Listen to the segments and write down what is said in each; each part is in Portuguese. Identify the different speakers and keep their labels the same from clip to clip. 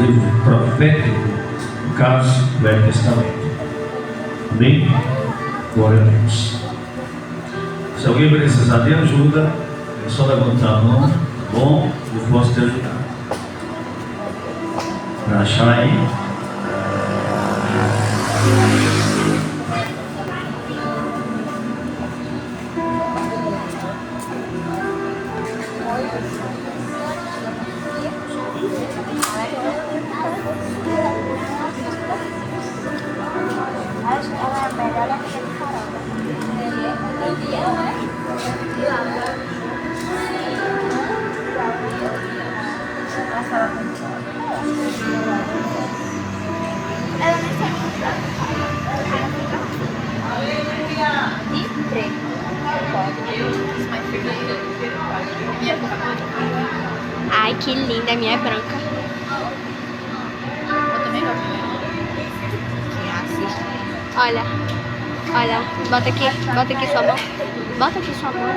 Speaker 1: livro profético, no caso, do Velho Testamento. Amém? Glória a Deus. Se alguém precisar de ajuda, é só levantar a mão, tá bom? Eu posso te ajudar. Para achar aí.
Speaker 2: Ai, que linda, a minha é branca.
Speaker 3: Eu também gosto. Quem assiste?
Speaker 2: Olha, olha, bota aqui sua mão. Bota aqui sua mão.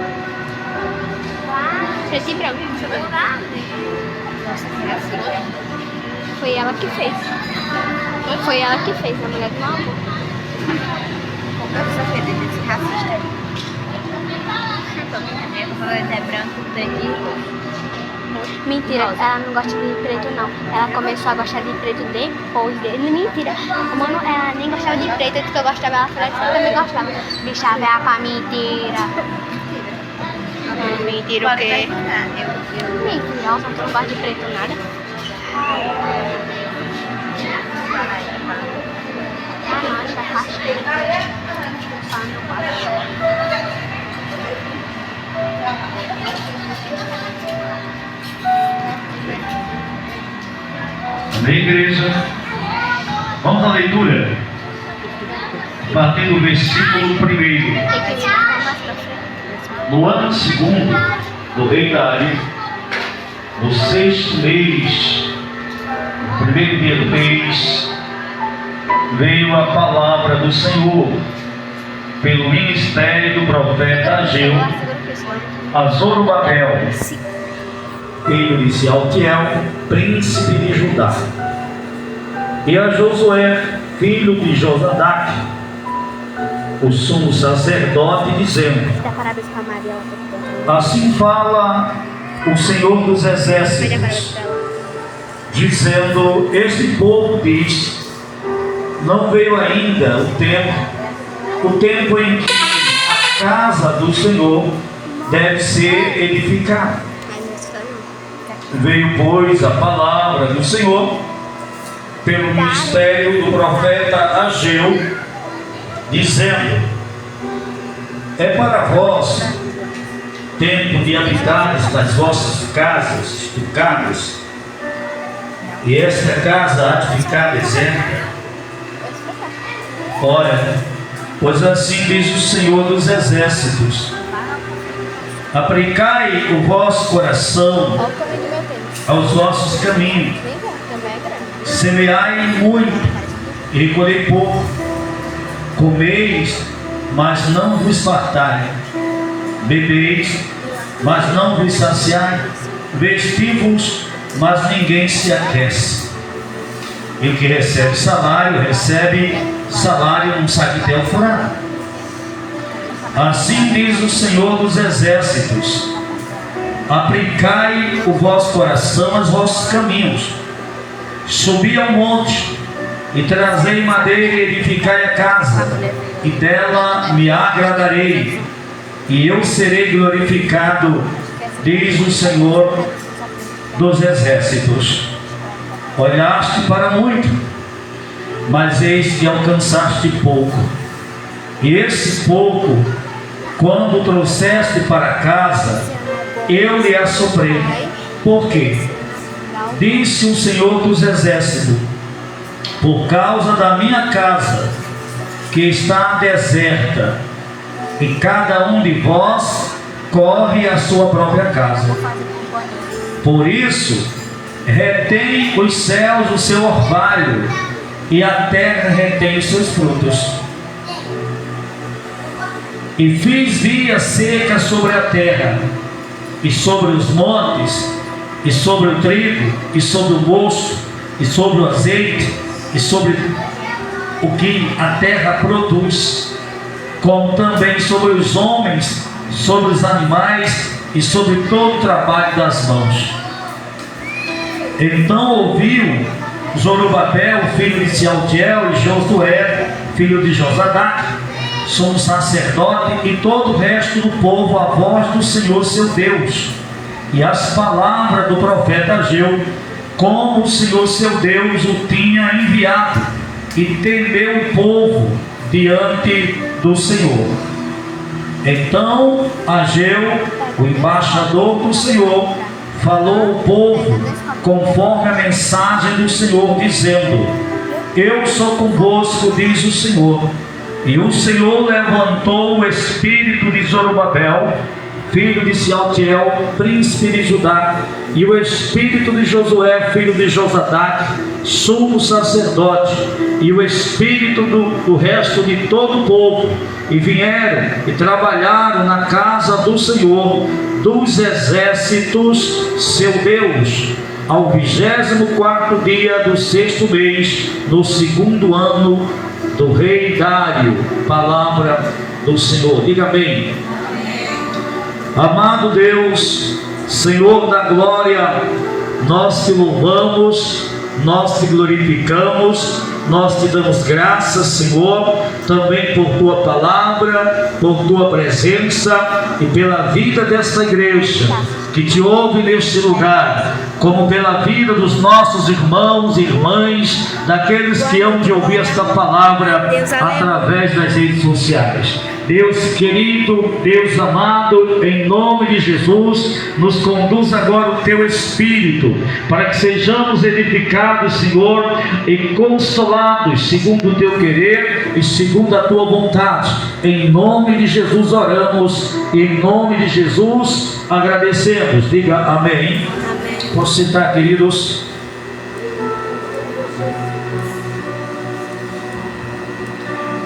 Speaker 2: Preto e branco.
Speaker 3: Nossa, quem assiste?
Speaker 2: Foi ela que fez. Foi ela que fez, a mulher do meu amor.
Speaker 3: Como eu sou feita desse racista aí? Ela é branco, preto e roxo.
Speaker 2: Mentira, ela não gosta de preto não. Ela começou a gostar de preto depois dele. Mentira, mano, ela nem gostava de preto. Antes que eu gostava, ela falou que eu também gostava. Bicha, veio com a mentira. Mentira o quê? Mentirosa, tu não gosta de preto nada. Ah, não, acho que é rasteiro.
Speaker 1: Amém, igreja? Vamos à leitura. A partir do versículo 1. No ano segundo do rei Dário, no 6º mês, no primeiro dia do mês, veio a palavra do Senhor pelo ministério do profeta Ageu a Zorobabel, filho de Sealtiel, príncipe de Judá, e a Josué, filho de Josadac, o sumo sacerdote, dizendo: assim fala o Senhor dos Exércitos, dizendo: este povo diz, não veio ainda o tempo em que a casa do Senhor deve ser edificada. Veio, pois, a palavra do Senhor pelo ministério do profeta Ageu, dizendo: é para vós tempo de habitares nas vossas casas estucadas, e esta casa há de ficar deserta. Ora, pois assim diz o Senhor dos Exércitos: aplicai o vosso coração aos vossos caminhos, semeai muito e recolhei pouco, comeis, mas não vos fartai, bebeis, mas não vos saciai, vestivos, mas ninguém se aquece. E o que recebe salário num saquetel furado. Assim diz o Senhor dos Exércitos: aplicai o vosso coração aos vossos caminhos, subi ao monte e trazei madeira e edificai a casa, e dela me agradarei, e eu serei glorificado, diz o Senhor dos Exércitos. Olhaste para muito, mas eis que alcançaste pouco, e esse pouco, quando trouxeste para casa, eu lhe assoprei. Por quê? Disse o Senhor dos Exércitos: por causa da minha casa, que está deserta, e cada um de vós corre à sua própria casa. Por isso, retém os céus o seu orvalho, e a terra retém os seus frutos. E fiz via seca sobre a terra, e sobre os montes, e sobre o trigo, e sobre o mosto, e sobre o azeite, e sobre o que a terra produz, como também sobre os homens, sobre os animais e sobre todo o trabalho das mãos. Então ouviu Zorobabel, filho de Sealtiel, e Josué, filho de Josadac, sumo sacerdote, e todo o resto do povo, a voz do Senhor seu Deus, e as palavras do profeta Ageu, como o Senhor seu Deus o tinha enviado, e temeu o povo diante do Senhor. Então Ageu, o embaixador do Senhor, falou ao povo conforme a mensagem do Senhor, dizendo: eu sou convosco, diz o Senhor. E o Senhor levantou o espírito de Zorobabel, filho de Sealtiel, príncipe de Judá, e o espírito de Josué, filho de Josadac, sumo sacerdote, e o espírito do resto de todo o povo, e vieram e trabalharam na casa do Senhor dos exércitos, seu Deus, ao 24º dia do 6º mês, no 2º ano do rei Dário. Palavra do Senhor. Diga amém. Amado Deus, Senhor da glória, nós te louvamos, nós te glorificamos, nós te damos graças, Senhor, também por tua palavra, por tua presença e pela vida desta igreja que te ouve neste lugar, como pela vida dos nossos irmãos e irmãs, daqueles que hão de ouvir esta palavra através das redes sociais. Deus querido, Deus amado, em nome de Jesus, nos conduz agora o teu Espírito, para que sejamos edificados, Senhor, e consolados, segundo o teu querer e segundo a tua vontade. Em nome de Jesus oramos, e em nome de Jesus agradecemos. Diga amém. Posso citar, queridos?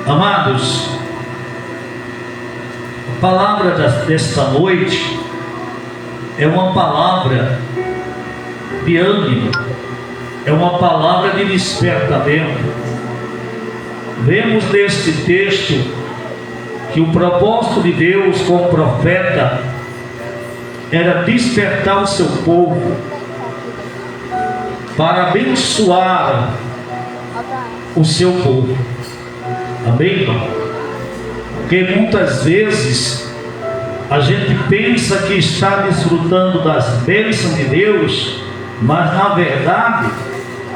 Speaker 1: Amados, a palavra desta noite é uma palavra de ânimo, é uma palavra de despertamento. Vemos neste texto que o propósito de Deus com o profeta era despertar o seu povo para abençoar o seu povo. Amém, irmão? Porque muitas vezes a gente pensa que está desfrutando das bênçãos de Deus, mas na verdade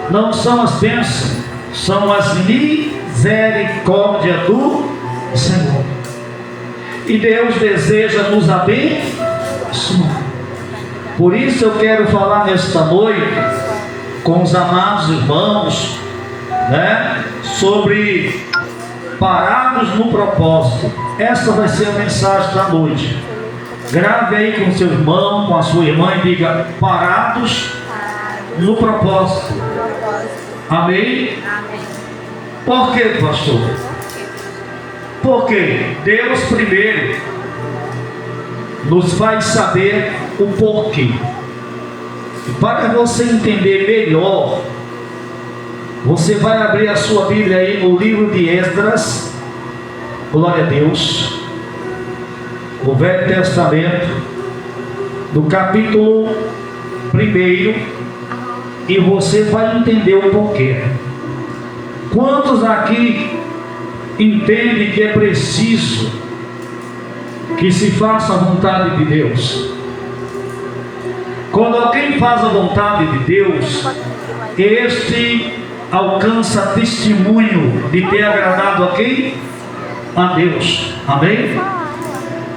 Speaker 1: não são as bênçãos, são as misericórdias do Senhor. E Deus deseja nos abençoar. Por isso eu quero falar nesta noite com os amados irmãos, sobre parados no propósito. Essa vai ser a mensagem da noite. Grave aí com seu irmão, com a sua irmã, e diga: parados no propósito. Amém? Por quê, pastor? Porque Deus primeiro nos faz saber o porquê. E para você entender melhor, você vai abrir a sua Bíblia aí no livro de Esdras, glória a Deus, o Velho Testamento, do capítulo 1, e você vai entender o porquê. Quantos aqui entendem que é preciso que se faça a vontade de Deus? Quando alguém faz a vontade de Deus, este alcança testemunho de ter agradado a quem? A Deus. Amém?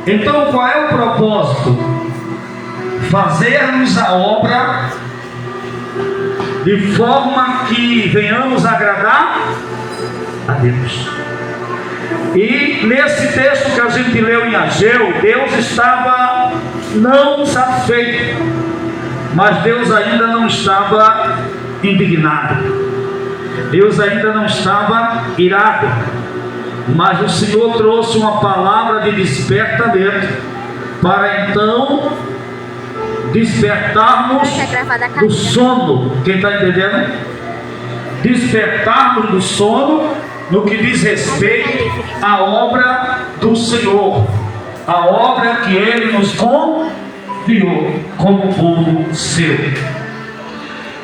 Speaker 1: Então qual é o propósito? Fazermos a obra de forma que venhamos agradar a Deus. E nesse texto que a gente leu em Ageu, Deus estava não satisfeito, mas Deus ainda não estava indignado, Deus ainda não estava irado, mas o Senhor trouxe uma palavra de despertamento, para então despertarmos do sono. Quem está entendendo? despertarmos do sono no que diz respeito à obra do Senhor, a obra que Ele nos confiou como povo seu.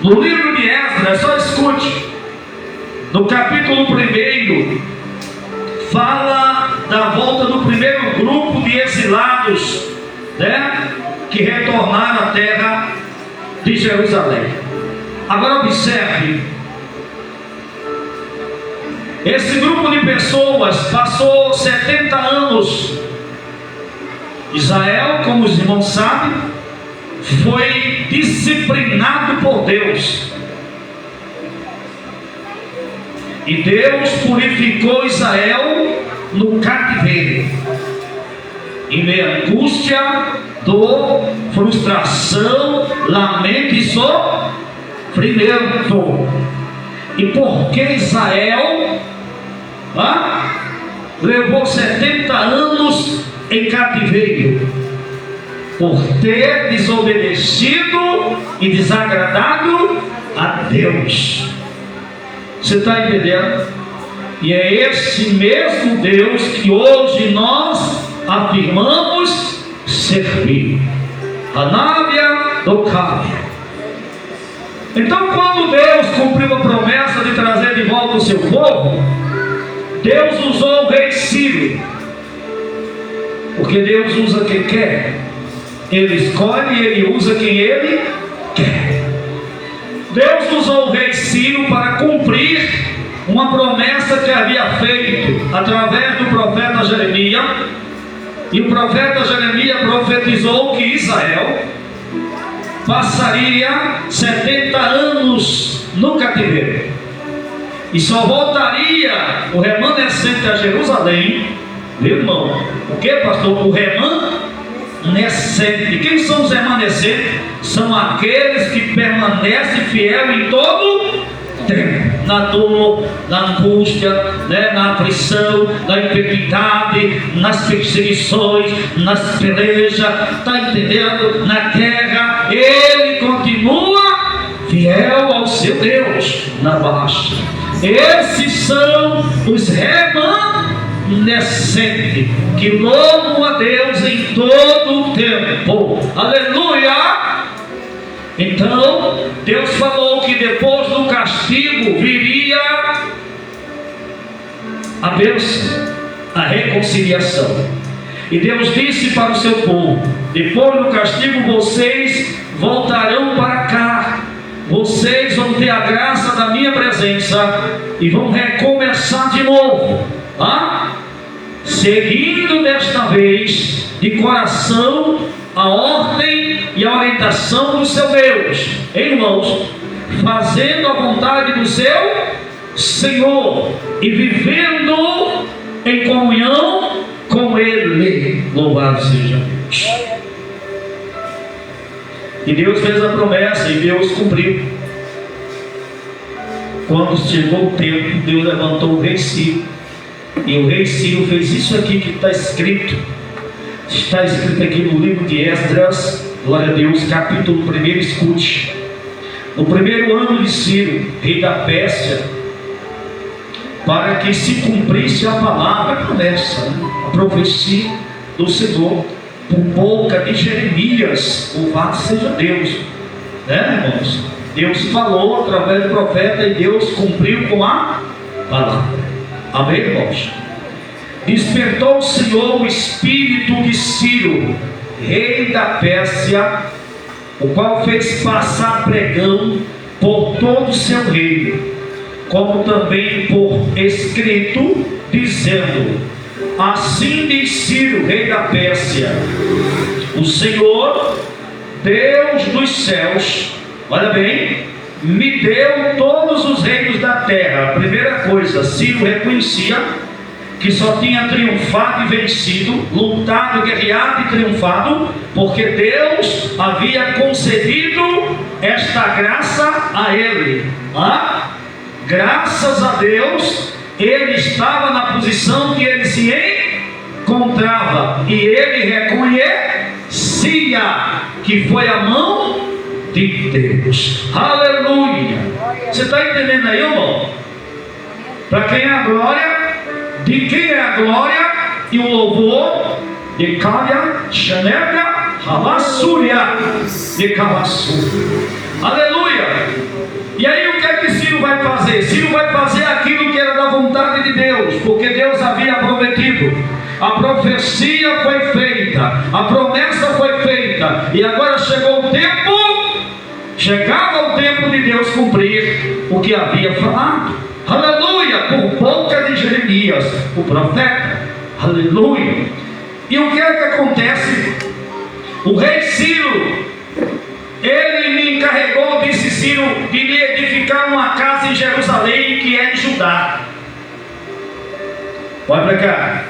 Speaker 1: No livro de Esdras, só escute, no capítulo 1, fala da volta do primeiro grupo de exilados, né, que retornaram à terra de Jerusalém. Agora observe, esse grupo de pessoas passou 70 anos. Israel, como os irmãos sabem, foi disciplinado por Deus. E Deus purificou Israel no cativeiro, em meio à angústia, dor, frustração, lamento e sofrimento. E porque Israel levou 70 anos em cativeiro? Por ter desobedecido e desagradado a Deus. Você está entendendo? E é esse mesmo Deus que hoje nós afirmamos servir. Anábia do Cabo. Então, quando Deus cumpriu a promessa de trazer de volta o seu povo, Deus usou o rei Ciro, porque Deus usa quem quer, Ele escolhe e Ele usa quem Ele quer. Deus usou o rei Ciro para cumprir uma promessa que havia feito através do profeta Jeremias, e o profeta Jeremias profetizou que Israel passaria 70 anos no cativeiro e só voltaria o remanescente a Jerusalém. Meu irmão, o que, pastor? O remanescente. Quem são os remanescentes? São aqueles que permanecem fiel em todo tempo, na dor, na angústia, né, na aflição, na enfermidade, nas perseguições, nas pelejas, está entendendo? Na guerra, ele continua fiel ao seu Deus na baixa. Esses são os remanescentes que louvam a Deus em todo o tempo. Aleluia! Então, Deus falou que depois do castigo viria a bênção, a reconciliação. E Deus disse para o seu povo: depois do castigo vocês voltarão para cá, vocês vão ter a graça da minha presença e vão recomeçar de novo, seguindo desta vez de coração a ordem e a orientação do seu Deus, irmãos, fazendo a vontade do seu Senhor e vivendo em comunhão com Ele. Louvado seja Deus. E Deus fez a promessa e Deus cumpriu. Quando chegou o tempo, Deus levantou o rei Ciro, e o rei Ciro fez isso aqui que está escrito aqui no livro de Esdras. Glória a Deus, capítulo 1, escute. No primeiro ano de Ciro, rei da Pérsia, para que se cumprisse a palavra, a promessa, a profecia do Senhor, por boca de Jeremias, louvado seja Deus, né, irmãos? Deus falou através do profeta e Deus cumpriu com a palavra. Amém, irmãos? Despertou o Senhor o espírito de Ciro, rei da Pérsia, o qual fez passar pregão por todo o seu reino, como também por escrito, dizendo: assim diz Ciro, rei da Pérsia, o Senhor, Deus dos céus, olha bem, me deu todos os reinos da terra. A primeira coisa, Ciro reconhecia que só tinha triunfado e vencido, lutado, guerreado e triunfado, porque Deus havia concedido esta graça a ele. Graças a Deus, ele estava na posição que ele se encontrava, e ele reconhecia que foi a mão de Deus. Aleluia! Você está entendendo aí, irmão? Para quem é a glória? De quem é a glória e o louvor? De Cália, Xanega, Ravassúria, de Cavassúria. Aleluia! E aí o que é que Ciro vai fazer? Ciro vai fazer aquilo que era da vontade de Deus, porque Deus havia prometido. A profecia foi feita, a promessa foi feita, e agora chegou o tempo, chegava o tempo de Deus cumprir o que havia falado. Aleluia! Por boca de Jeremias, o profeta. Aleluia! E o que é que acontece? O rei Ciro, ele me encarregou, disse Ciro, de lhe edificar uma casa em Jerusalém, que é de Judá. Olha para cá.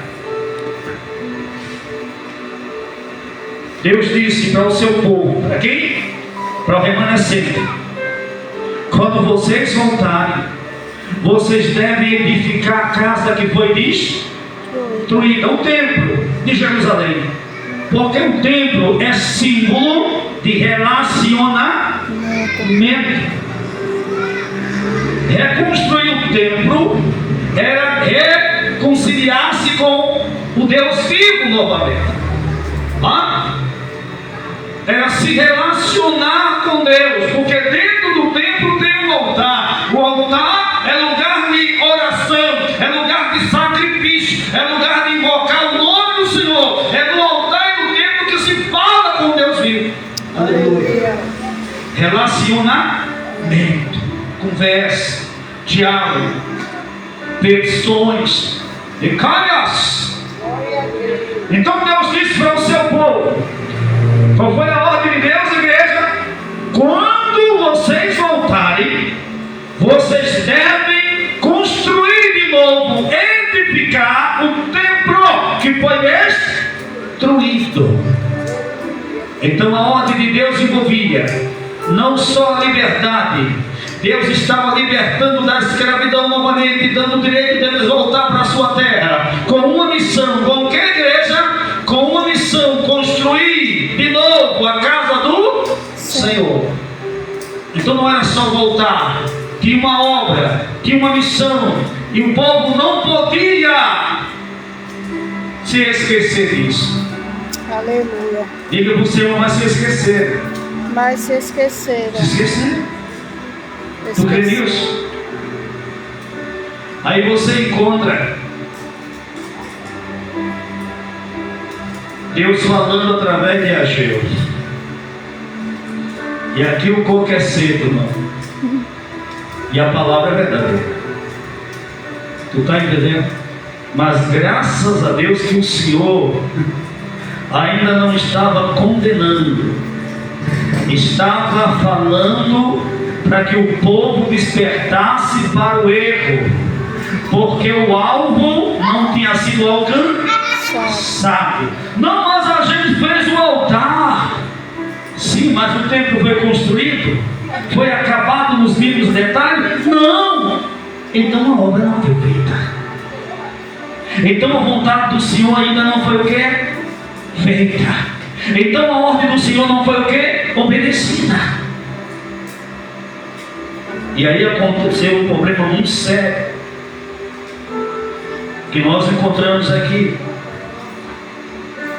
Speaker 1: Deus disse para o seu povo, para quem? Para o remanescente: quando vocês voltarem, vocês devem edificar a casa que foi destruída, o templo de Jerusalém, porque o templo é símbolo de relacionamento. Reconstruir o templo era reconciliar-se com o Deus vivo novamente. Era se relacionar com Deus, porque dentro do templo tem um altar. O altar é lugar de oração, é lugar de sacrifício, é lugar de invocar o nome do Senhor. É no altar e no templo que se fala com Deus vivo. Aleluia. Relacionamento, conversa, diálogo, petições, decárias. Então Deus disse para o seu povo: qual foi a ordem de Deus, igreja? Quando vocês voltarem, vocês devem construir de novo, edificar o templo que foi destruído. Então a ordem de Deus envolvia não só a liberdade. Deus estava libertando da escravidão novamente, dando o direito deles voltar para a sua terra, com uma missão. Com que, igreja? Com uma missão: construir de novo a casa do Senhor. Então não era só voltar, tinha uma obra, tinha uma missão, e o povo não podia se esquecer disso.
Speaker 3: Aleluia.
Speaker 1: Diga para o Senhor: vai se esquecer.
Speaker 3: Mas se esqueceram.
Speaker 1: Se esquecer? Tu crê nisso? Aí você encontra Deus falando através de Ageu. E aqui o coco é seco, irmão. E a palavra é verdadeira. Tu está entendendo? Mas graças a Deus que o Senhor ainda não estava condenando, estava falando para que o povo despertasse para o erro, porque o alvo não tinha sido alcançado. Não, mas a gente fez o altar. Sim, mas o templo foi construído, foi acabado nos mínimos detalhes? Não. Então a obra não foi feita. Então a vontade do Senhor ainda não foi o quê? Feita. Então a ordem do Senhor não foi o quê? Obedecida. E aí aconteceu um problema muito sério que nós encontramos aqui.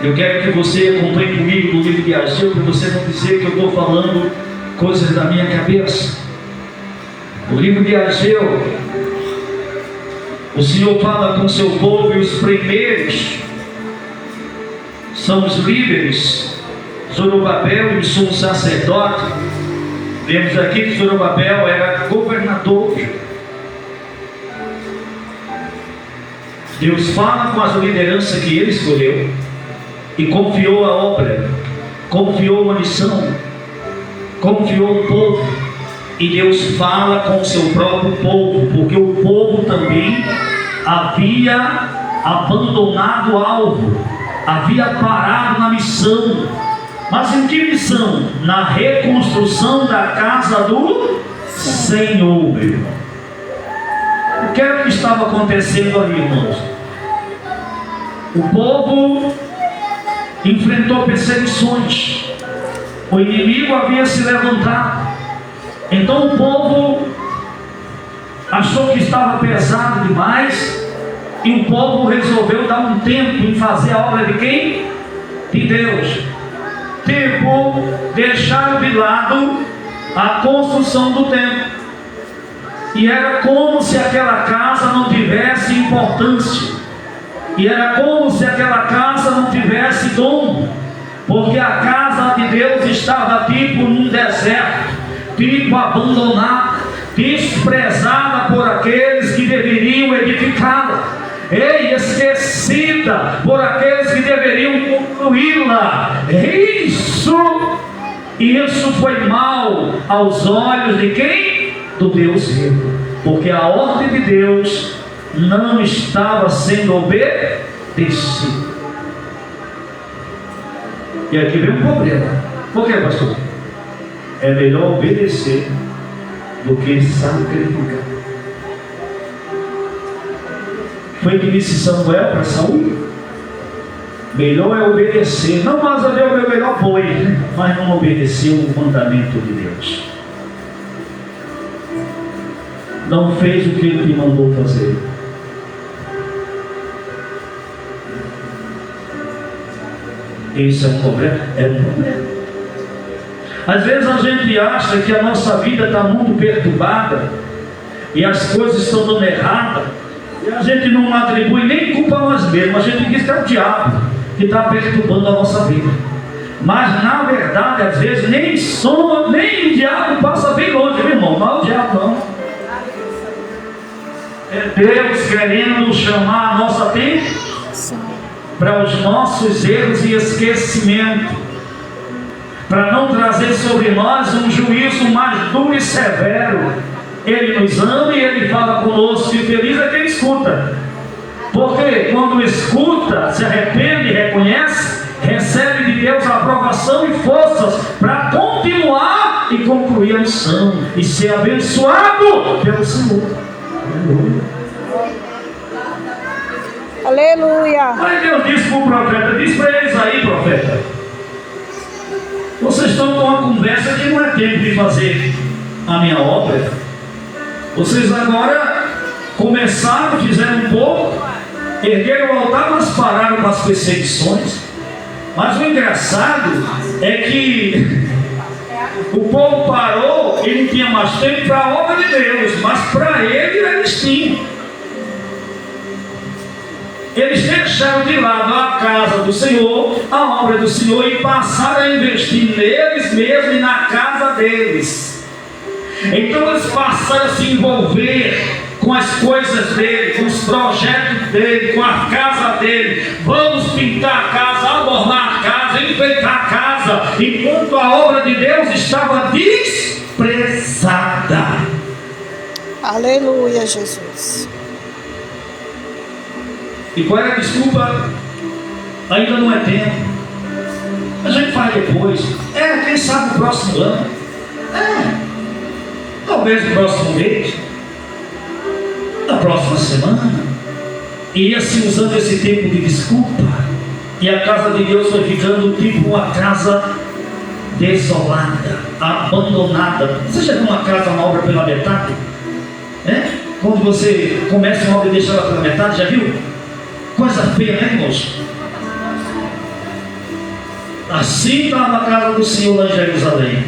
Speaker 1: Eu quero que você acompanhe comigo no livro de Ageu, para você não dizer que eu estou falando coisas da minha cabeça. No livro de Ageu, o Senhor fala com o seu povo, e os primeiros são os líderes, Zorobabel e o sumo sacerdote. Vemos aqui que Zorobabel era governador. Deus fala com as lideranças que ele escolheu e confiou a obra, confiou uma missão, confiou o povo. E Deus fala com o seu próprio povo, porque o povo também havia abandonado o alvo, havia parado na missão. Mas em que missão? Na reconstrução da casa do Senhor, meu irmão. O que era que estava acontecendo ali, irmãos? O povo enfrentou perseguições, o inimigo havia se levantado. Então o povo achou que estava pesado demais, e o povo resolveu dar um tempo em fazer a obra de quem? De Deus. Tempo, deixaram de lado a construção do templo. E era como se aquela casa não tivesse importância. E era como se aquela casa não tivesse dono. Porque a casa de Deus estava tipo num deserto, tipo abandonada, desprezada por aqueles que deveriam edificá-la. Ei, esquecida por aqueles que deveriam concluí-la. Isso foi mal aos olhos de quem? Do Deus vivo. Porque a ordem de Deus não estava sendo obedecida. E aqui vem um problema. Por que, pastor? É melhor obedecer do que sacrificar. Foi o que disse Samuel para Saul. Melhor é obedecer. Não, mas a Deus meu melhor foi, mas não obedeceu o mandamento de Deus. Não fez o que ele te mandou fazer. Esse é um problema? É um problema. Às vezes a gente acha que a nossa vida está muito perturbada e as coisas estão dando errada, e a gente não atribui nem culpa a nós mesmos. A gente diz que é o diabo que está perturbando a nossa vida. Mas na verdade, às vezes, nem o diabo passa bem longe, meu irmão. Não é o diabo, não. É Deus querendo chamar a nossa atenção para os nossos erros e esquecimento, para não trazer sobre nós um juízo mais duro e severo. Ele nos ama e Ele fala conosco, e feliz é quem escuta. Porque quando escuta, se arrepende e reconhece, recebe de Deus a aprovação e forças para continuar e concluir a missão e ser abençoado pelo Senhor.
Speaker 3: Aleluia.
Speaker 1: Aí Deus disse para o profeta, disse para eles aí, profeta: vocês estão com uma conversa que não é tempo de fazer a minha obra. Vocês agora começaram, fizeram um pouco, ergueram o altar, mas pararam com as perseguições. Mas o engraçado é que o povo parou e não tinha mais tempo para a obra de Deus, mas para eles tinham. Eles deixaram de lado a casa do Senhor, a obra do Senhor, e passaram a investir neles mesmos e na casa deles. Então eles passaram a se envolver com as coisas dele, com os projetos dele, com a casa dele. Vamos pintar a casa, adornar a casa, enfeitar a casa, enquanto a obra de Deus estava desprezada.
Speaker 3: Aleluia, Jesus.
Speaker 1: E qual era a desculpa? Ainda não é tempo. A gente faz depois. Quem sabe no próximo ano. Talvez no próximo mês. Na próxima semana. E ia se usando esse tempo de desculpa. E a casa de Deus foi ficando tipo uma casa desolada, abandonada. Você já viu uma casa, uma obra pela metade? Quando você começa uma obra e deixa ela pela metade, já viu? Coisa feia, né, irmãos? Assim estava a casa do Senhor lá em Jerusalém.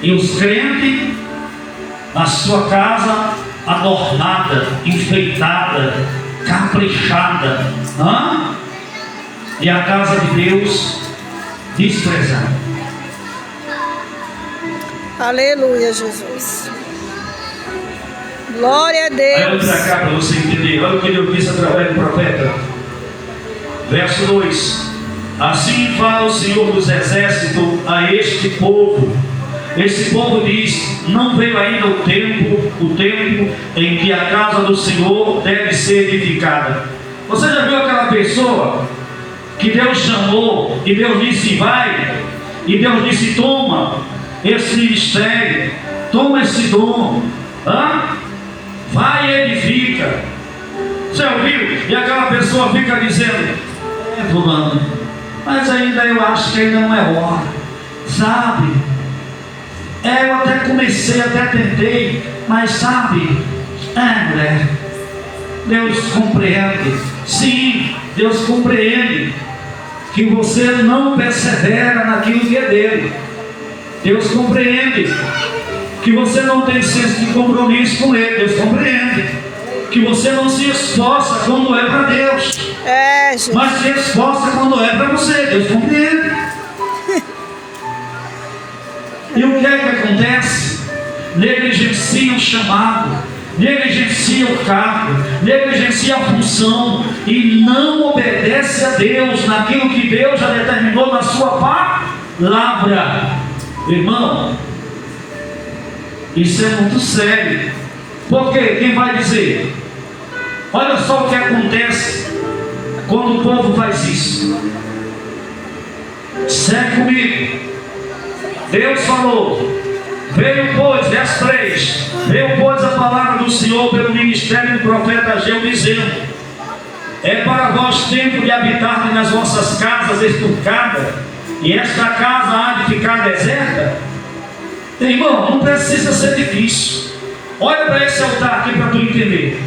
Speaker 1: E os crentes, a sua casa adornada, enfeitada, caprichada. E a casa de Deus desprezada.
Speaker 3: Aleluia, Jesus. Glória a
Speaker 1: Olha
Speaker 3: Deus.
Speaker 1: para cá para você entender. Olha o que Deus disse através do profeta. Verso 2: assim fala o Senhor dos exércitos a este povo. Esse povo diz: não veio ainda o tempo em que a casa do Senhor deve ser edificada. Você já viu aquela pessoa que Deus chamou e Deus disse vai, e Deus disse toma esse ministério, toma esse dom, vai e edifica. Você ouviu? E aquela pessoa fica dizendo: fulano, mas ainda eu acho que ainda não é hora, sabe? Eu até comecei, até tentei, mas sabe, mulher, Deus compreende. Sim, Deus compreende que você não persevera naquilo que é dele. Deus compreende que você não tem senso de compromisso com ele. Deus compreende que você não se esforça quando é para Deus, mas se esforça quando é para você. Deus compreende. E o que é que acontece? Negligencia o chamado, negligencia o cargo, negligencia a função e não obedece a Deus naquilo que Deus já determinou na sua palavra. Irmão, isso é muito sério. Por quê? Quem vai dizer? Olha só o que acontece quando o povo faz isso. Segue comigo. Deus falou, veio pois, verso 3, veio pois a palavra do Senhor pelo ministério do profeta Ageu, dizendo: é para vós tempo de habitar nas vossas casas estucadas, e esta casa há de ficar deserta? Irmão, não precisa ser difícil. Olha para esse altar aqui para tu entender.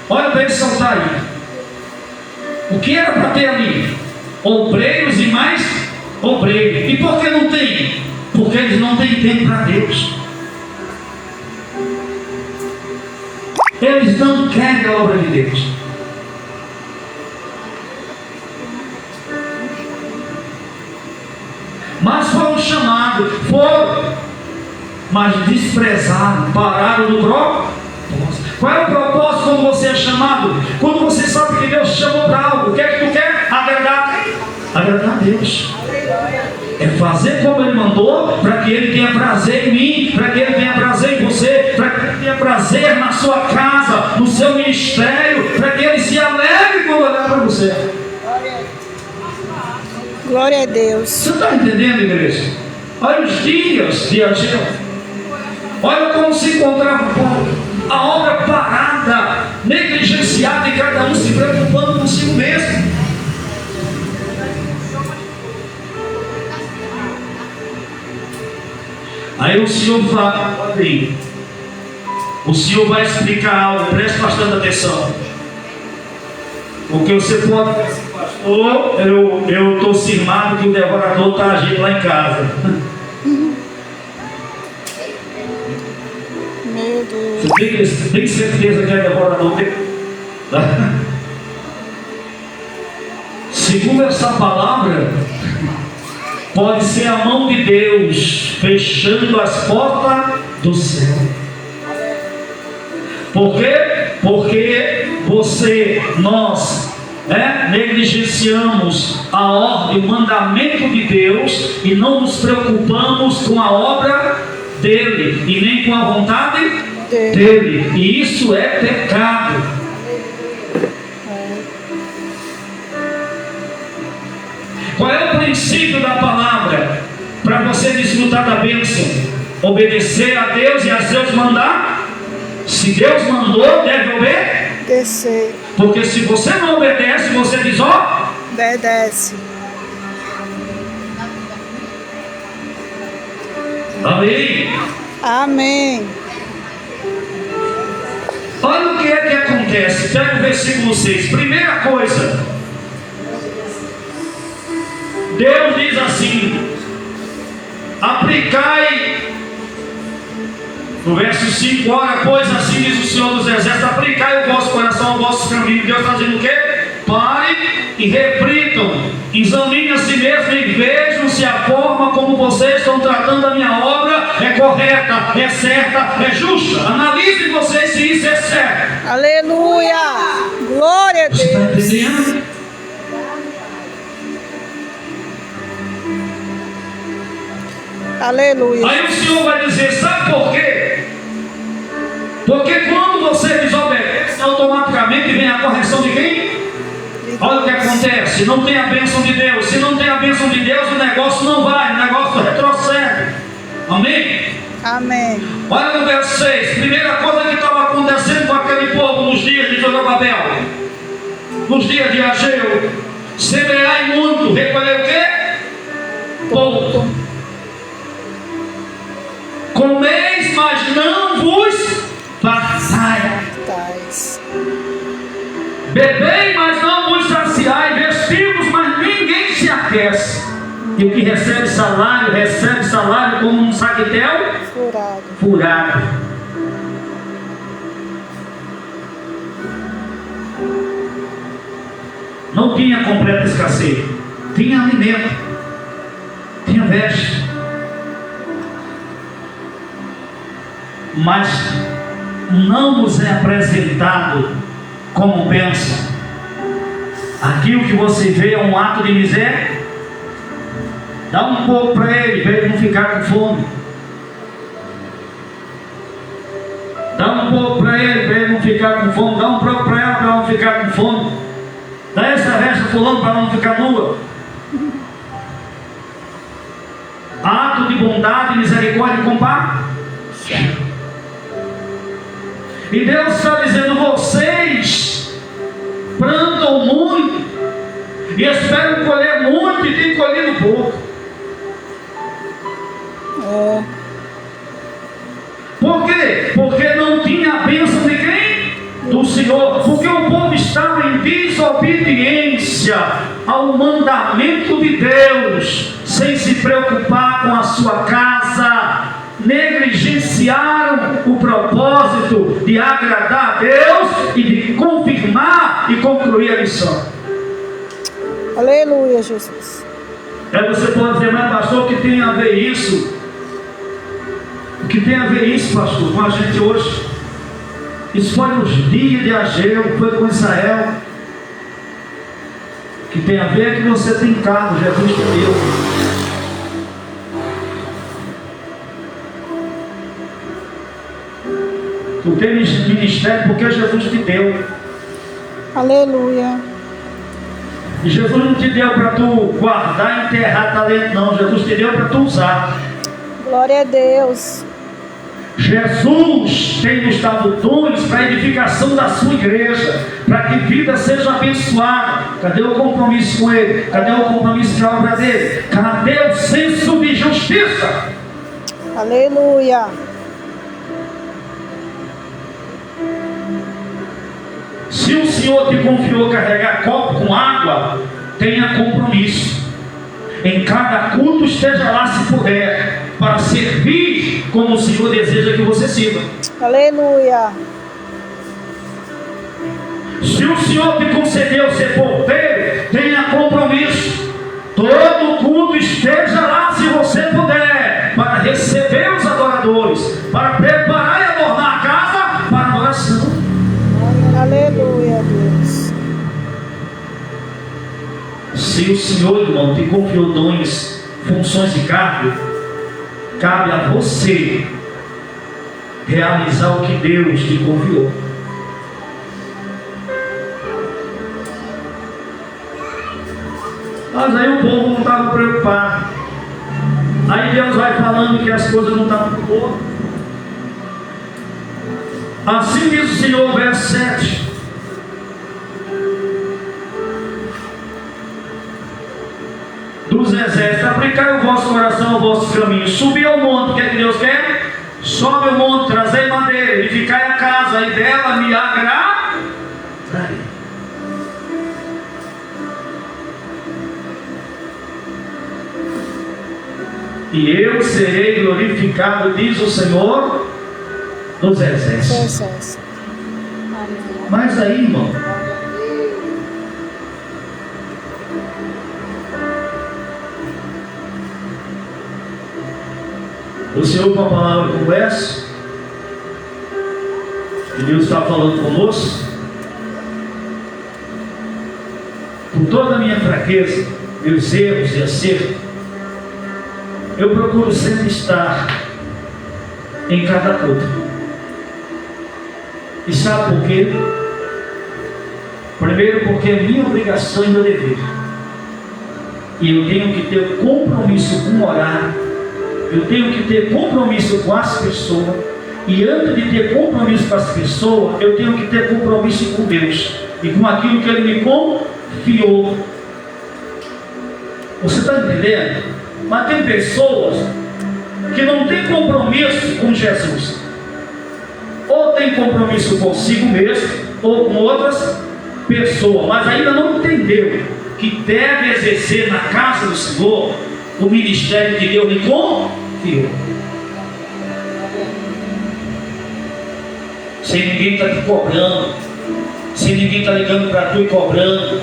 Speaker 1: Olha para esse altar aí. O que era para ter ali? Obreiros e mais obreiros. E por que não tem? Porque eles não têm tempo para Deus. Eles não querem a obra de Deus. Mas foram chamados, mas desprezaram, pararam do propósito. Qual é o propósito quando você é chamado? Quando você sabe que Deus te chamou para algo, o que é que tu quer? Agradar a Deus. É fazer como Ele mandou, para que Ele tenha prazer em mim, para que Ele tenha prazer em você, para que Ele tenha prazer na sua casa, no seu ministério, para que Ele se alegre quando olhar para você.
Speaker 4: Glória a Deus.
Speaker 1: Você está entendendo, igreja? Olha os dias de Ageu. Olha como se encontrava o povo. A obra parada, negligenciada, e cada um se preocupando consigo mesmo. Aí o Senhor fala, olha aí, o Senhor vai explicar algo, preste bastante atenção. Porque você pode dizer, pastor, eu estou cismado que o devorador está agindo lá em casa.
Speaker 4: Meu Deus.
Speaker 1: Você tem certeza que é devorador? Segundo essa palavra, pode ser a mão de Deus fechando as portas do céu. Por quê? Porque nós negligenciamos a ordem, o mandamento de Deus e não nos preocupamos com a obra dele e nem com a vontade dele. E isso é pecado. Qual é o princípio da palavra para você desfrutar da bênção? Obedecer a Deus e a seus mandar. Se Deus mandou, deve obedecer. Porque se você não obedece, você
Speaker 4: obedece.
Speaker 1: Amém.
Speaker 4: Amém.
Speaker 1: Olha o que é que acontece. Pega o versículo 6. Primeira coisa, Deus diz assim: aplicai. No verso 5, ora, pois assim diz o Senhor dos Exércitos: aplicai o vosso coração ao vosso caminho. Deus está dizendo o quê? Parem e reflitam, examinem a si mesmo e vejam se a forma como vocês estão tratando a minha obra é correta, é certa, é justa. Analisem vocês se isso é certo.
Speaker 4: Aleluia! Glória a Deus.
Speaker 1: Você está entendendo?
Speaker 4: Aleluia.
Speaker 1: Aí o Senhor vai dizer, sabe por quê? Porque quando você desobedece, automaticamente vem a correção de quem? Olha o que acontece, não tem a bênção de Deus. Se não tem a bênção de Deus, o negócio não vai, o negócio retrocede. Amém?
Speaker 4: Amém.
Speaker 1: Olha no verso 6, primeira coisa que estava acontecendo com aquele povo nos dias de Zorobabel, nos dias de Ageu: semeai muito, recolher o quê? Pouco. Comeis, mas não vos fartai.
Speaker 4: Tais.
Speaker 1: Bebei, mas não vos saciai, vestimos, mas ninguém se aquece. E o que recebe salário como um saquetel
Speaker 4: Furado.
Speaker 1: furado. Não tinha completa escassez, tinha alimento, tinha veste, mas não nos é apresentado como pensa. Aquilo que você vê é um ato de miséria. Dá um pouco para ele não ficar com fome. Dá um pouco para ele não ficar com fome. Dá um pouco para ela não ficar com fome. Dá essa veste a fulano para não ficar nua. Ato de bondade, misericórdia e compaixão. E Deus está dizendo: vocês plantam muito e esperam colher muito e têm colhido pouco. Por quê? Porque não tinha a bênção de quem? Do Senhor. Porque o povo estava em desobediência ao mandamento de Deus, sem se preocupar com a sua casa. Negligenciaram o propósito de agradar a Deus e de confirmar e concluir a missão.
Speaker 4: Aleluia, Jesus.
Speaker 1: Aí você pode dizer: mas pastor, o que tem a ver isso? O que tem a ver isso, pastor, com a gente hoje? Isso foi nos dias de Ageu, foi com Israel. O que tem a ver é que você tem carro, Jesus te deu. Tu tem ministério porque Jesus te deu.
Speaker 4: Aleluia.
Speaker 1: E Jesus não te deu para tu guardar e enterrar talento, não. Jesus te deu para tu usar.
Speaker 4: Glória a Deus.
Speaker 1: Jesus tem nos dado dons para a edificação da sua igreja, para que vida seja abençoada. Cadê o compromisso com Ele? Cadê o compromisso com a obra dele? Cadê o senso de justiça?
Speaker 4: Aleluia.
Speaker 1: Se o Senhor te confiou carregar copo com água, tenha compromisso. Em cada culto esteja lá se puder, para servir como o Senhor deseja que você sirva.
Speaker 4: Aleluia.
Speaker 1: Se o Senhor te concedeu ser porteiro, tenha compromisso. Todo culto esteja lá se você puder, para receber os adoradores, para preparar e adornar a casa para a adoração.
Speaker 4: Aleluia, Deus.
Speaker 1: Se o Senhor, irmão, te confiou dons, funções de cargo, cabe a você realizar o que Deus te confiou. Mas aí o povo não estava preocupado. Aí Deus vai falando que as coisas não estavam muito boas. Assim diz o Senhor, verso 7. Dos exércitos: aplicai o vosso coração ao vosso caminho. Subi ao monte. O que é que Deus quer? Sobe ao monte, trazei madeira, edificai a casa, e dela me agradarei. E eu serei glorificado, diz o Senhor dos exércitos.
Speaker 4: Sucesso.
Speaker 1: Mas aí, irmão, você ouve uma palavra como essa, e Deus está falando conosco. Com toda a minha fraqueza, meus erros e acertos, eu procuro sempre estar em cada culto. E sabe por quê? Primeiro, porque é minha obrigação e meu dever. E eu tenho que ter compromisso com o horário. Eu tenho que ter compromisso com as pessoas. E antes de ter compromisso com as pessoas, eu tenho que ter compromisso com Deus e com aquilo que Ele me confiou. Você está entendendo? Mas tem pessoas que não têm compromisso com Jesus, ou tem compromisso consigo mesmo ou com outras pessoas, mas ainda não entendeu que deve exercer na casa do Senhor o ministério que Deus lhe confiou. Sem ninguém estar te cobrando, sem ninguém estar ligando para tu e cobrando,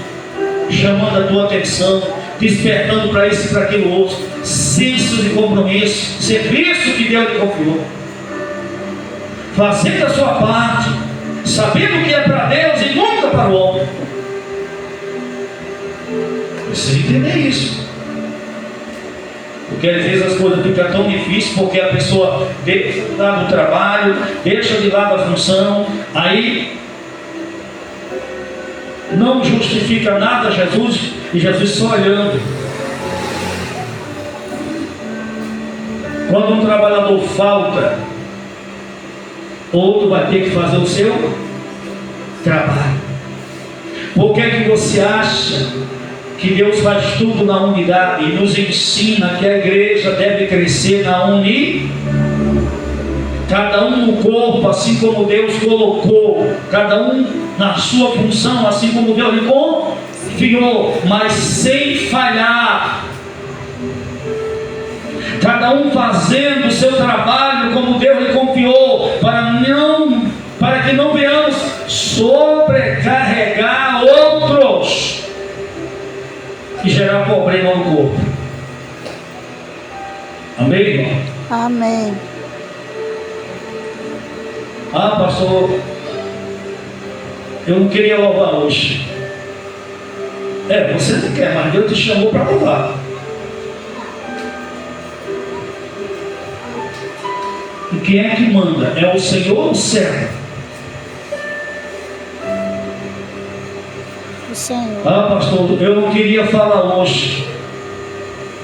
Speaker 1: chamando a tua atenção, despertando para isso e para aquilo outro. Senso de compromisso, serviço que Deus lhe confiou, fazendo a sua parte, sabendo que é para Deus e nunca para o homem. Precisa entender isso, porque às vezes as coisas ficam tão difíceis, porque a pessoa deixa de lado o trabalho, deixa de lado a função, aí não justifica nada a Jesus, e Jesus só olhando. Quando um trabalhador falta, outro vai ter que fazer o seu trabalho. Por que é que você acha que Deus faz tudo na unidade e nos ensina que a igreja deve crescer na unidade? Cada um no corpo, assim como Deus colocou, cada um na sua função, assim como Deus lhe confiou, mas sem falhar. Cada um fazendo o seu trabalho como Deus lhe confiou, para que não venhamos sobrecarregar outros e gerar problema no corpo. Amém, irmão?
Speaker 4: Amém.
Speaker 1: Ah, pastor, eu não queria louvar hoje. Você não quer, mas Deus te chamou para louvar. E quem é que manda? É o Senhor ou o servo?
Speaker 4: O Senhor.
Speaker 1: Ah, pastor, eu não queria falar hoje.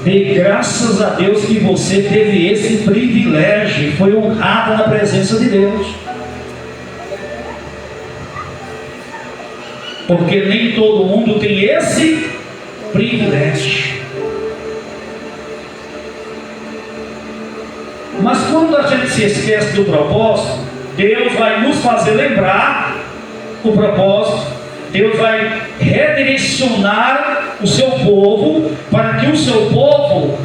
Speaker 1: Dei graças a Deus que você teve esse privilégio e foi honrado na presença de Deus. Porque nem todo mundo tem esse privilégio. Mas quando a gente se esquece do propósito, Deus vai nos fazer lembrar o propósito. Deus vai redirecionar o seu povo para que o seu povo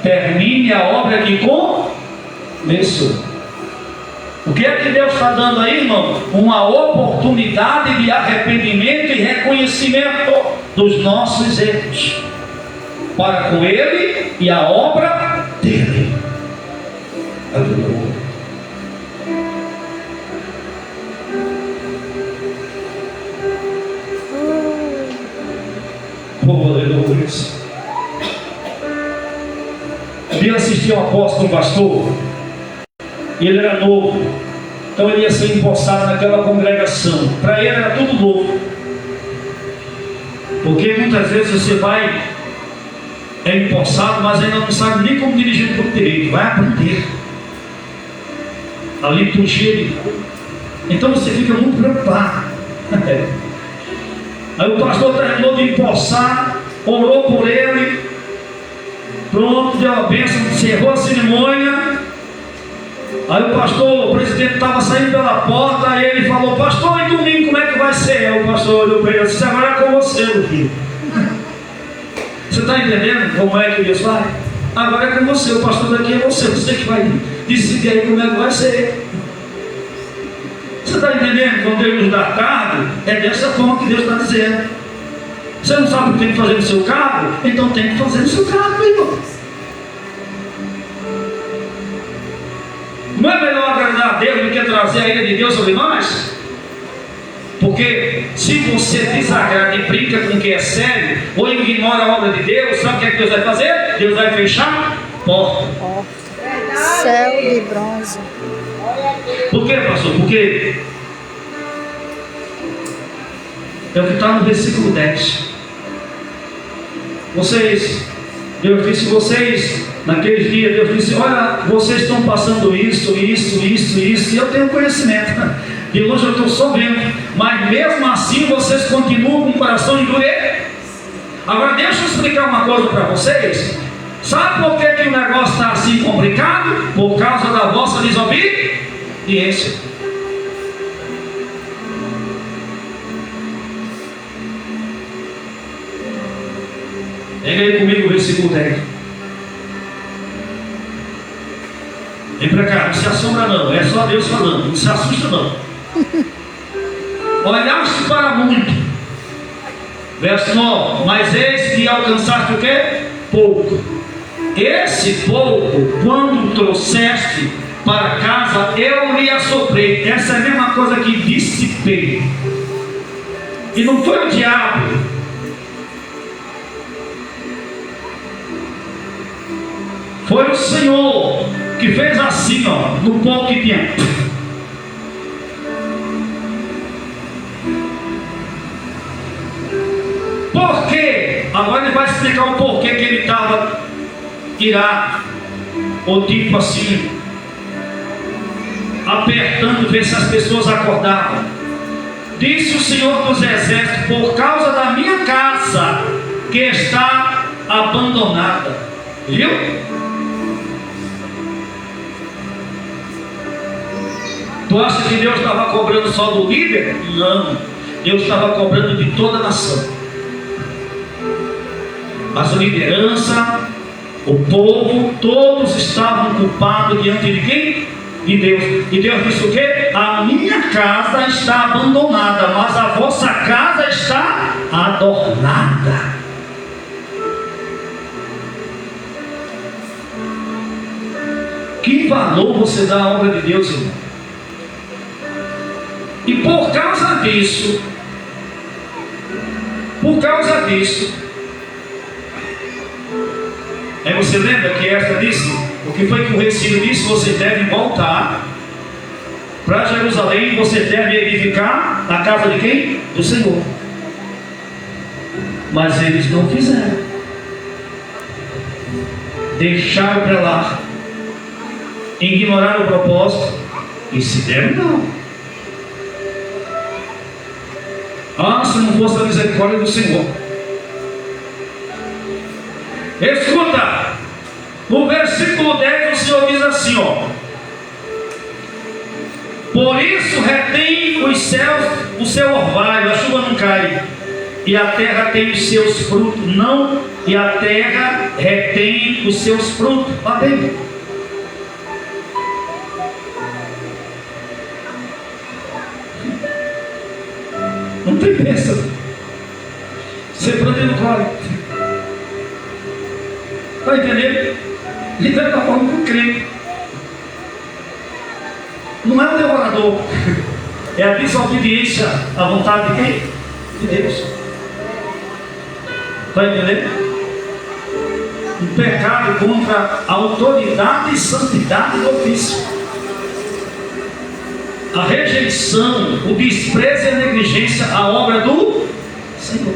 Speaker 1: termine a obra que começou. O que é que Deus está dando aí, irmão? Uma oportunidade de arrependimento e reconhecimento dos nossos erros para com Ele e a obra dele. Aleluia. Oh, aleluia. Um dia eu assisti um apóstolo, um pastor, e ele era novo, então ele ia ser empossado naquela congregação. Para ele era tudo novo, porque muitas vezes você vai, é empossado, mas ainda não sabe nem como dirigir o corpo direito. Vai aprender a liturgia. Então você fica muito preocupado. Aí o pastor terminou de empossar, orou por ele, pronto, deu a bênção, encerrou a cerimônia. Aí o pastor, o presidente estava saindo pela porta, aí ele falou: pastor, e domingo como é que vai ser? Aí o pastor olhou para ele e disse: agora é com você, meu filho. Você está entendendo como é que Deus vai? Agora é com você, o pastor daqui é você que vai decidir aí como é que vai ser. Você está entendendo? Quando Deus nos dá cargo, é dessa forma que Deus está dizendo. Você não sabe o que tem que fazer no seu cargo? Então tem que fazer no seu cargo, irmão. Não é melhor agradar a Deus do que trazer a ira de Deus sobre nós? Porque se você desagrada e brinca com o que é sério, ou ignora a obra de Deus, sabe o que é que Deus vai fazer? Deus vai fechar a porta.
Speaker 4: Céu de bronze.
Speaker 1: Por que, pastor? Porque é o que está no versículo 10. Deus disse, naqueles dias, Deus disse: olha, vocês estão passando isso, e eu tenho conhecimento. De longe eu estou só vendo, mas mesmo assim vocês continuam com o coração endurecido. Agora deixa eu explicar uma coisa para vocês. Sabe por que o negócio está assim complicado? Por causa da vossa desobediência. Pega aí comigo o versículo 10. Vem para cá, não se assombra não, é só Deus falando, não se assusta não. Olhaste para muito. Verso 9. Mas eis que alcançaste o quê? Pouco. Esse pouco, quando trouxeste para casa, eu lhe assoprei. Essa é a mesma coisa que dissipei. E não foi o diabo. Foi o Senhor que fez assim, ó, no pouco que tinha. Por quê? Agora ele vai explicar o porquê que ele estava irado, ou tipo assim, apertando, ver se as pessoas acordavam. Disse o Senhor dos Exércitos: por causa da minha casa que está abandonada. Viu? Tu acha que Deus estava cobrando só do líder? Não. Deus estava cobrando de toda a nação. Mas a liderança, o povo, todos estavam culpados diante de quem? De Deus. E Deus disse o quê? A minha casa está abandonada, mas a vossa casa está adornada. Que valor você dá à obra de Deus, irmão? E por causa disso, aí você lembra que esta disse, o que foi que o rei Ciro disse? Você deve voltar para Jerusalém, você deve edificar a casa de quem? Do Senhor. Mas eles não fizeram. Deixaram para lá, ignoraram o propósito e se deram não. Ah, se não fosse a misericórdia do Senhor. Escuta, no versículo 10 o Senhor diz assim, ó: por isso retém os céus o seu orvalho, a chuva não cai, e a terra tem os seus frutos, não, e a terra retém os seus frutos. Lá dentro. Não tem bênção. Você planta e não colhe. Está entendendo? E da mesma forma que o crente. Não é o devorador. É a desobediência à vontade de quem? De Deus. Está entendendo? Um pecado contra a autoridade e santidade do ofício. A rejeição, o desprezo e a negligência à obra do Senhor.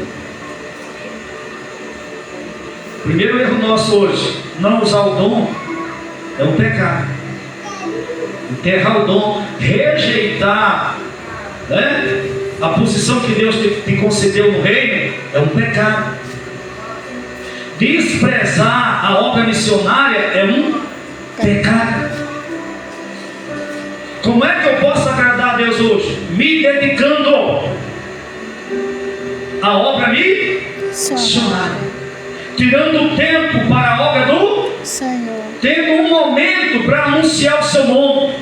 Speaker 1: Primeiro erro nosso hoje, não usar o dom, é um pecado. Enterrar o dom, rejeitar, né, a posição que Deus te concedeu no reino, é um pecado. Desprezar a obra missionária é um pecado. Como é que eu posso agradar a Deus hoje? Me dedicando à obra missionária, tirando tempo para a obra do Senhor, tendo um momento para anunciar o seu nome,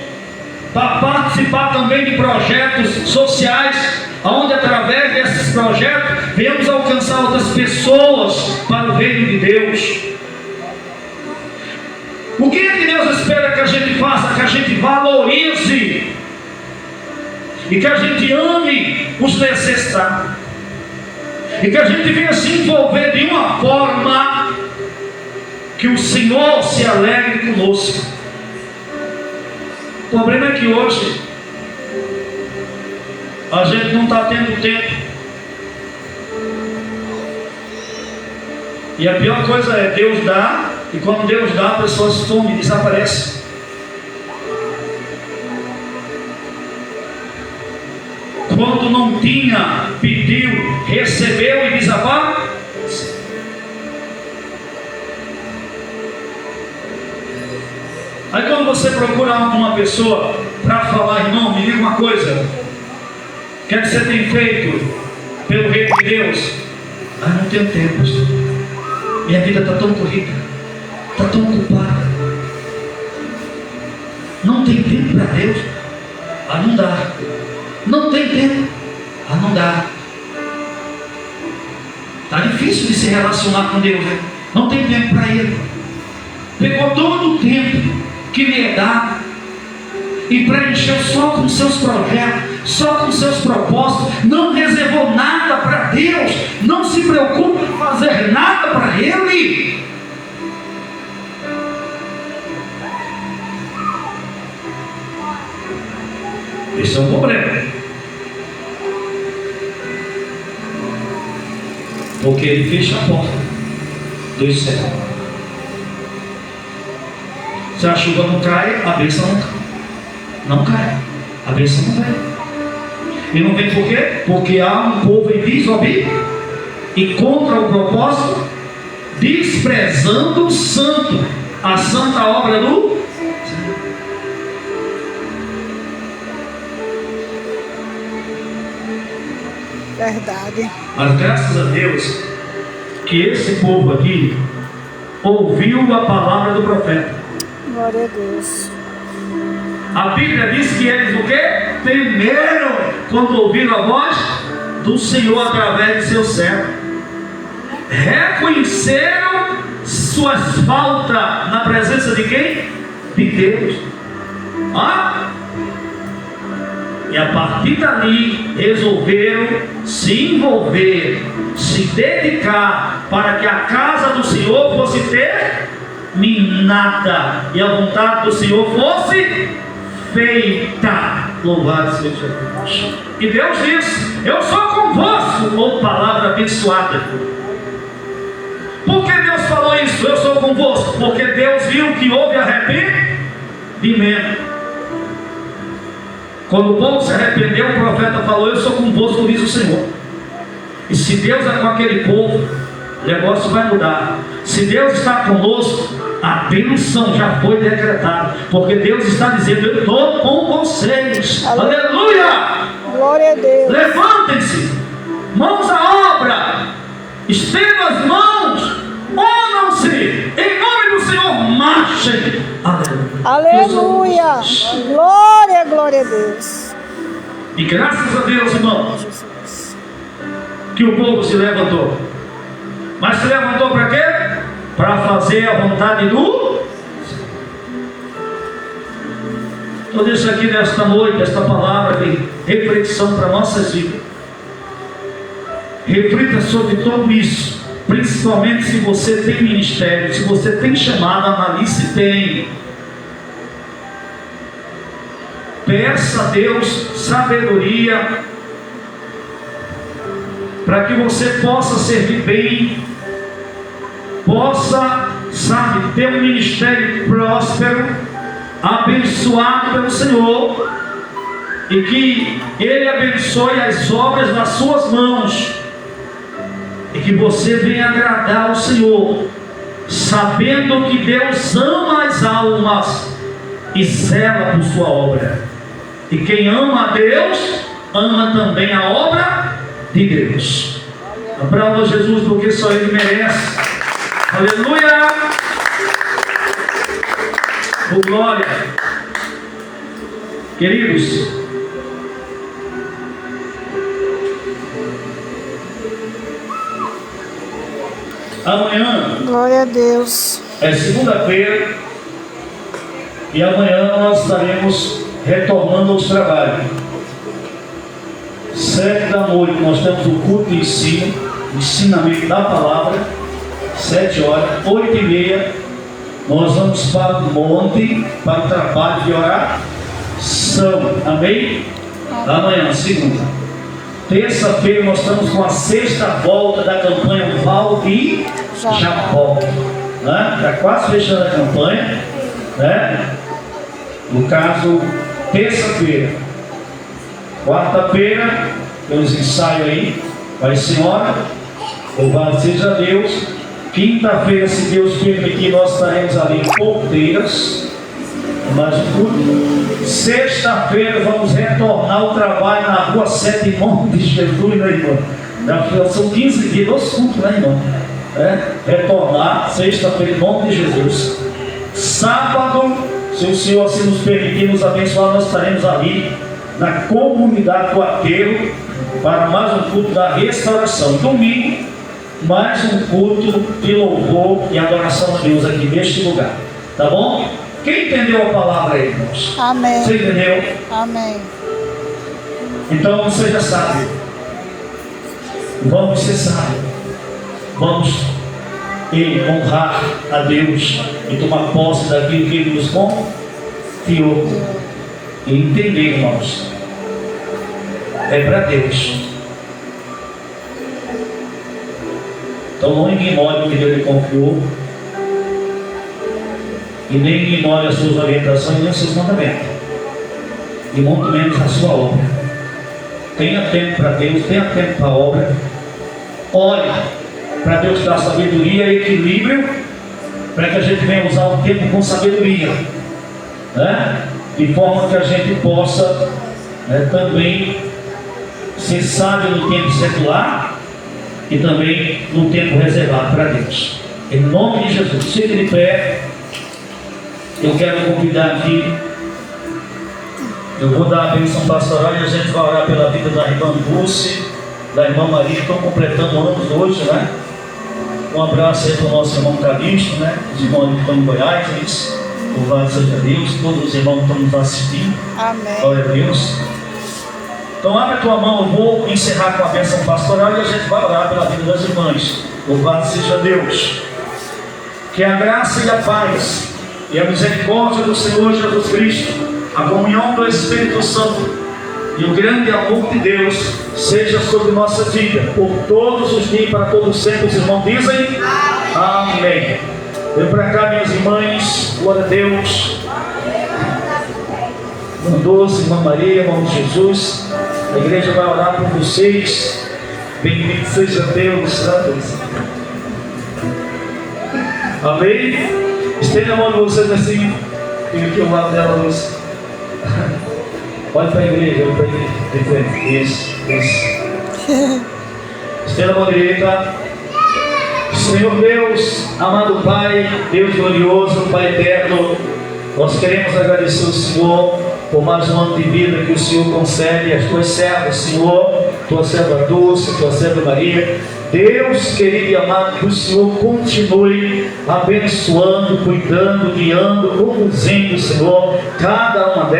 Speaker 1: para participar também de projetos sociais, onde através desses projetos venhamos alcançar outras pessoas para o reino de Deus. O que é que Deus espera que a gente faça? Que a gente valorize e que a gente ame os necessitados, e que a gente venha se envolver de uma forma que o Senhor se alegre conosco. O problema é que hoje a gente não está tendo tempo, e a pior coisa é Deus dá, e quando Deus dá, a pessoa some e desaparece. Quando não tinha, pediu, recebeu e desaparece. você procura uma pessoa para falar, irmão, me diga uma coisa, o que é que você tem feito pelo reino de Deus? Ah, não tenho tempo, pastor. Minha vida está tão corrida, está tão ocupada. Não tem tempo para Deus. Ah, não dá. Não tem tempo. Ah, não dá. Está difícil de se relacionar com Deus, né? Não tem tempo para Ele. Pegou todo o tempo que lhe é dado e preencheu só com seus projetos, só com seus propósitos. Não reservou nada para Deus. Não se preocupa em fazer nada para Ele. Esse é um problema. Porque Ele fecha a porta dos céus. Se a chuva não cai, a bênção não cai. A bênção não vem. E não vem por quê? Porque há um povo em desobediência e contra o propósito, desprezando o santo, a santa obra do
Speaker 4: Verdade.
Speaker 1: Mas graças a Deus que esse povo aqui ouviu a palavra do profeta.
Speaker 4: Glória a Deus.
Speaker 1: A Bíblia diz que eles o quê? Temeram quando ouviram a voz do Senhor através de seu servo. Reconheceram suas faltas na presença de quem? De Deus. E a partir dali resolveram se envolver, se dedicar para que a casa do Senhor fosse terminada e a vontade do Senhor fosse feita. Louvado seja Deus. E Deus diz: eu sou convosco, ou palavra abençoada. Por que Deus falou isso? Eu sou convosco. Porque Deus viu que houve arrependimento. Quando o povo se arrependeu, o profeta falou: eu sou convosco, diz o Senhor. E se Deus é com aquele povo, o negócio vai mudar. Se Deus está conosco, a bênção já foi decretada. Porque Deus está dizendo: eu estou com vocês. Aleluia!
Speaker 4: Glória a Deus.
Speaker 1: Levantem-se, mãos à obra, estendam as mãos, unam-se, em nome do Senhor, marchem.
Speaker 4: Aleluia. Glória, glória a Deus.
Speaker 1: E graças a Deus, irmãos,
Speaker 4: Jesus.
Speaker 1: que o povo se levantou. Mas se levantou para quê? Para fazer a vontade do. Então deixa aqui nesta noite esta palavra de reflexão para nossas vidas. Reflita sobre tudo isso, principalmente se você tem ministério, se você tem chamado, analise se tem. Peça a Deus sabedoria para que você possa servir bem, possa, ter um ministério próspero, abençoado pelo Senhor, e que Ele abençoe as obras nas suas mãos, e que você venha agradar ao Senhor, sabendo que Deus ama as almas e zela por sua obra. E quem ama a Deus, ama também a obra de Deus. Aplauda Jesus, porque só Ele merece. Aleluia! Oh, glória! Queridos, amanhã
Speaker 4: Glória a Deus.
Speaker 1: é segunda-feira e amanhã nós estaremos retornando aos trabalhos. 7 da noite nós temos o culto de ensino, ensinamento da palavra. 7 horas, 8h30 nós vamos para o monte, para o trabalho de oração. Amém? Amanhã, segunda. Terça-feira nós estamos com a 6ª volta da campanha Valde Japó, né? Está quase fechando a campanha, né? No caso, terça-feira. Quarta-feira, temos ensaio aí, vai senhora, louvado seja Deus. Quinta-feira, se Deus permitir, nós estaremos ali em Porteiras, Mais um culto. Sexta-feira vamos retornar ao trabalho na rua 7, em nome de Jesus, né, irmão? São 15 dias, 2 cultos, né, irmão? Retornar, sexta-feira, em nome de Jesus. Sábado, se o Senhor assim nos permitir, nos abençoar, nós estaremos ali na comunidade do Aterro para mais um culto da restauração. Domingo, mais um culto de louvor e adoração a Deus aqui neste lugar. Tá bom? Quem entendeu a palavra aí, irmãos?
Speaker 4: Amém.
Speaker 1: Você entendeu?
Speaker 4: Amém.
Speaker 1: Então você já sabe. Vamos ser sábios. Vamos honrar a Deus e tomar posse daquilo que Ele nos confiou. E entender, irmãos, é para Deus. Então não ignore o que Deus lhe confiou, e nem ignore as suas orientações nem os seus mandamentos, e muito menos a sua obra. Tenha tempo para Deus, tenha tempo para a obra. Olhe para Deus dar sabedoria e equilíbrio, para que a gente venha usar o tempo com sabedoria, né? De forma que a gente possa, também ser sábio no tempo secular e também no tempo reservado para Deus. Em nome de Jesus, fique de pé. Eu quero convidar aqui, eu vou dar a bênção pastoral e a gente vai orar pela vida da irmã Dulce, da irmã Maria, que estão completando anos hoje, né? Um abraço aí para o nosso irmão Calixto, né? Os irmãos que estão em Goiás, eles, louvado seja Deus, todos os irmãos que estão nos assistindo.
Speaker 4: Amém.
Speaker 1: Glória a Deus. Então abre a tua mão, eu vou encerrar com a bênção pastoral e a gente vai orar pela vida das irmãs. Louvado seja Deus. Que a graça e a paz e a misericórdia do Senhor Jesus Cristo, a comunhão do Espírito Santo e o grande amor de Deus seja sobre nossa vida, por todos os dias e para todos sempre. Os irmãos dizem amém. Vem para cá, minhas irmãs, glória a Deus. Irmã Doce, irmã Maria, irmão Jesus, a igreja vai orar por vocês. Bendito seja Deus. Amém. Estenda a mão de vocês assim, fica aqui ao lado dela, Luz. Olha para a igreja, olha para a igreja. Isso. Estenda a mão direita. Senhor Deus, amado Pai, Deus glorioso, Pai eterno, nós queremos agradecer ao Senhor por mais um ano de vida que o Senhor concede às tuas servas, Senhor, tua serva Dulce, tua serva Maria. Deus querido e amado, que o Senhor continue abençoando, cuidando, guiando, conduzindo, Senhor, cada uma delas.